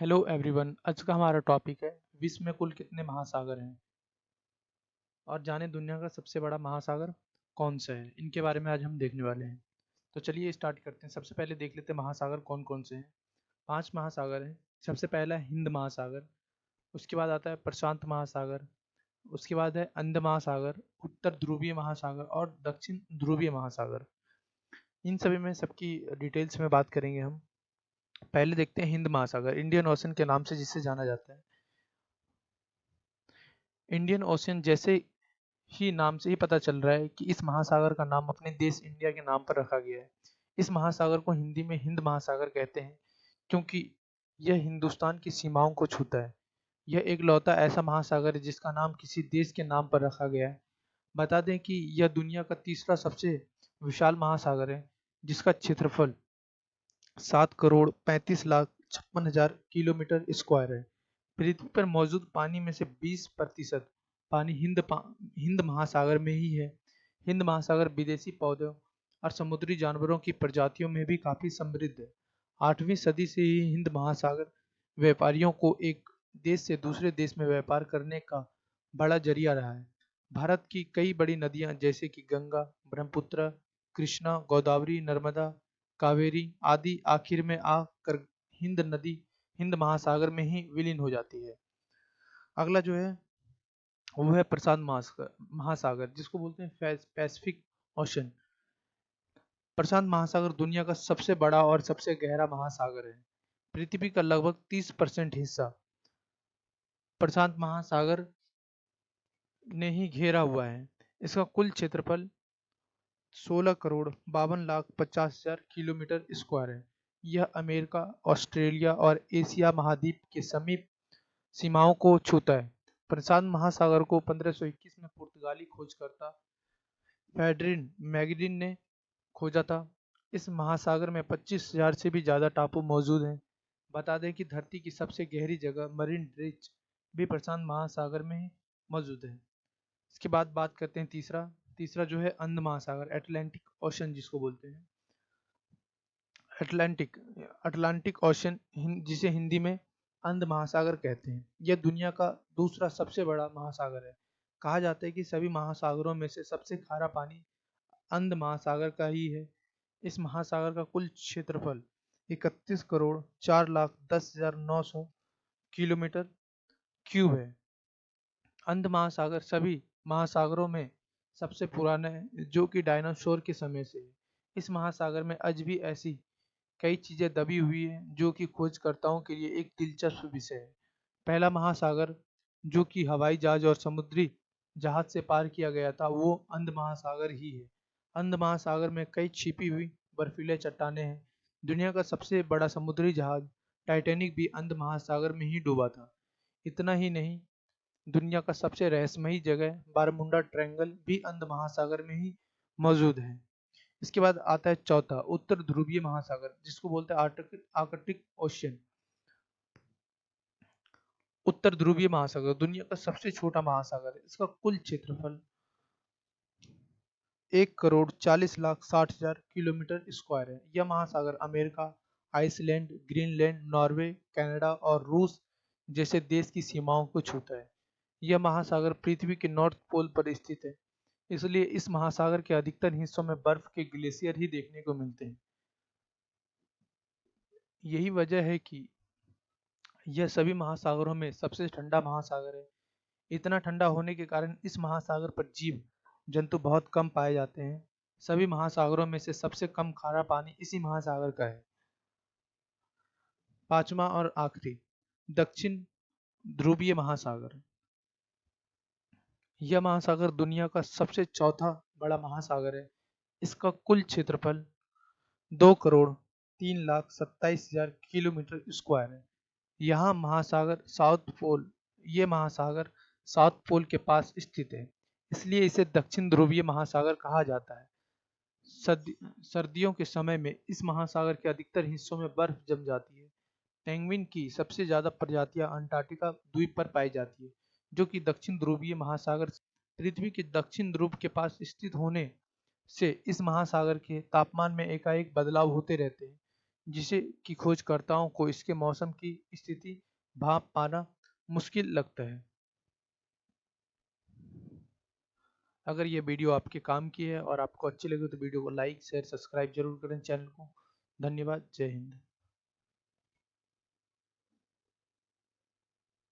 Hello everyone. आज का हमारा टॉपिक है विश्व में कुल कितने महासागर हैं और जाने दुनिया का सबसे बड़ा महासागर कौन सा है। इनके बारे में आज हम देखने वाले हैं। तो चलिए स्टार्ट करते हैं। सबसे पहले देख लेते हैं महासागर कौन कौन से हैं। 5 महासागर हैं। सबसे पहला है हिंद महासागर, उसके बाद आता है प्रशांत महासागर, उसके बाद है अंध महासागर, उत्तर ध्रुवीय महासागर और दक्षिण ध्रुवीय महासागर। इन सभी में सबकी डिटेल्स में बात करेंगे हम। पहले देखते हैं हिंद महासागर, इंडियन ओशन के नाम से जिसे जाना जाता है। इंडियन ओशियन जैसे ही नाम से ही पता चल रहा है कि इस महासागर का नाम अपने देश इंडिया के नाम पर रखा गया है। इस महासागर को हिंदी में हिंद महासागर कहते हैं क्योंकि यह हिंदुस्तान की सीमाओं को छूता है। यह एक लौता ऐसा महासागर है जिसका नाम किसी देश के नाम पर रखा गया है। बता दें कि यह दुनिया का तीसरा सबसे विशाल महासागर है, जिसका क्षेत्रफल 7 करोड़ 35 लाख 56 हजार किलोमीटर स्क्वायर है। पृथ्वी पर मौजूद पानी में से 20% पानी हिंद महासागर में ही है। हिंद महासागर विदेशी पौधों और समुद्री जानवरों की प्रजातियों में भी काफी समृद्ध है। 8वीं सदी से ही हिंद महासागर व्यापारियों को एक देश से दूसरे देश में व्यापार करने का बड़ा जरिया रहा है। भारत की कई बड़ी नदियां जैसे कि गंगा, ब्रह्मपुत्र, कृष्णा, गोदावरी, नर्मदा, कावेरी आदि आखिर में आकर हिंद महासागर में ही विलीन हो जाती है। अगला जो है वो है प्रशांत महासागर, जिसको बोलते हैं पैसिफिक ओशन। प्रशांत महासागर दुनिया का सबसे बड़ा और सबसे गहरा महासागर है। पृथ्वी का लगभग 30% हिस्सा प्रशांत महासागर ने ही घेरा हुआ है। इसका कुल क्षेत्रफल 16 करोड़ 52 लाख 50 हजार किलोमीटर स्क्वायर है। यह अमेरिका, ऑस्ट्रेलिया और एशिया महाद्वीप के समीप सीमाओं को छूता है। प्रशांत महासागर को 1521 में पुर्तगाली खोजकर्ता फेडरिन मैगलिन ने खोजा था। इस महासागर में 25,000 से भी ज़्यादा टापू मौजूद हैं। बता दें कि धरती की सबसे गहरी जगह मरीन ड्रेच भी प्रशांत महासागर में ही मौजूद है। इसके बाद बात करते हैं तीसरा तीसरा जो है अंध महासागर, एटलांटिक ओशन जिसको बोलते हैं। अटलांटिक अटलांटिक ओशन जिसे हिंदी में अंध महासागर कहते हैं, यह दुनिया का दूसरा सबसे बड़ा महासागर है। कहा जाता है कि सभी महासागरों में से सबसे खारा पानी अंध महासागर का ही है। इस महासागर का कुल क्षेत्रफल 31 करोड़ 4 लाख 10 हजार 900 किलोमीटर क्यूब है। अंध महासागर सभी महासागरों में सबसे पुराना है, जो कि डायनासोर के समय से है। इस महासागर में आज भी ऐसी कई चीजें दबी हुई हैं जो कि खोजकर्ताओं के लिए एक दिलचस्प विषय है। पहला महासागर जो कि हवाई जहाज और समुद्री जहाज से पार किया गया था, वो अंध महासागर ही है। अंध महासागर में कई छिपी हुई बर्फीले चट्टानें हैं। दुनिया का सबसे बड़ा समुद्री जहाज टाइटैनिक भी अंध महासागर में ही डूबा था। इतना ही नहीं, दुनिया का सबसे रहस्यमयी जगह बारमुंडा ट्रायंगल भी अंध महासागर में ही मौजूद है। इसके बाद आता है चौथा उत्तर ध्रुवीय महासागर, जिसको बोलते हैं आर्कटिक आर्कटिक ओशियन। उत्तर ध्रुवीय महासागर दुनिया का सबसे छोटा महासागर है। इसका कुल क्षेत्रफल 1 करोड़ 40 लाख 60 हजार किलोमीटर स्क्वायर है। यह महासागर America, Iceland, Greenland, Norway, Canada और रूस जैसे देश की सीमाओं को छूता है। यह महासागर पृथ्वी के नॉर्थ पोल पर स्थित है, इसलिए इस महासागर के अधिकतर हिस्सों में बर्फ के ग्लेशियर ही देखने को मिलते हैं। यही वजह है कि यह सभी महासागरों में सबसे ठंडा महासागर है। इतना ठंडा होने के कारण इस महासागर पर जीव जंतु बहुत कम पाए जाते हैं। सभी महासागरों में से सबसे कम खारा पानी इसी महासागर का है। पांचवा और आखिरी दक्षिण ध्रुवीय महासागर। यह महासागर दुनिया का सबसे चौथा बड़ा महासागर है। इसका कुल क्षेत्रफल 2 करोड़ 3 लाख 27 हजार किलोमीटर स्क्वायर है। यहाँ महासागर साउथ पोल ये महासागर साउथ पोल के पास स्थित है, इसलिए इसे दक्षिण ध्रुवीय महासागर कहा जाता है। सर्दियों के समय में इस महासागर के अधिकतर हिस्सों में बर्फ जम जाती है। पेंगुइन की सबसे ज्यादा प्रजातियां अंटार्कटिका द्वीप पर पाई जाती है, जो कि दक्षिण ध्रुवीय महासागर पृथ्वी के दक्षिण ध्रुव के पास स्थित होने से इस महासागर के तापमान में एकाएक बदलाव होते रहते हैं। जिसे कि खोजकर्ताओं को इसके मौसम की स्थिति भाप पाना मुश्किल लगता है। अगर ये वीडियो आपके काम की है और आपको अच्छी लगी तो वीडियो को लाइक शेयर सब्सक्राइब जरूर करें चैनल को। धन्यवाद। जय हिंद।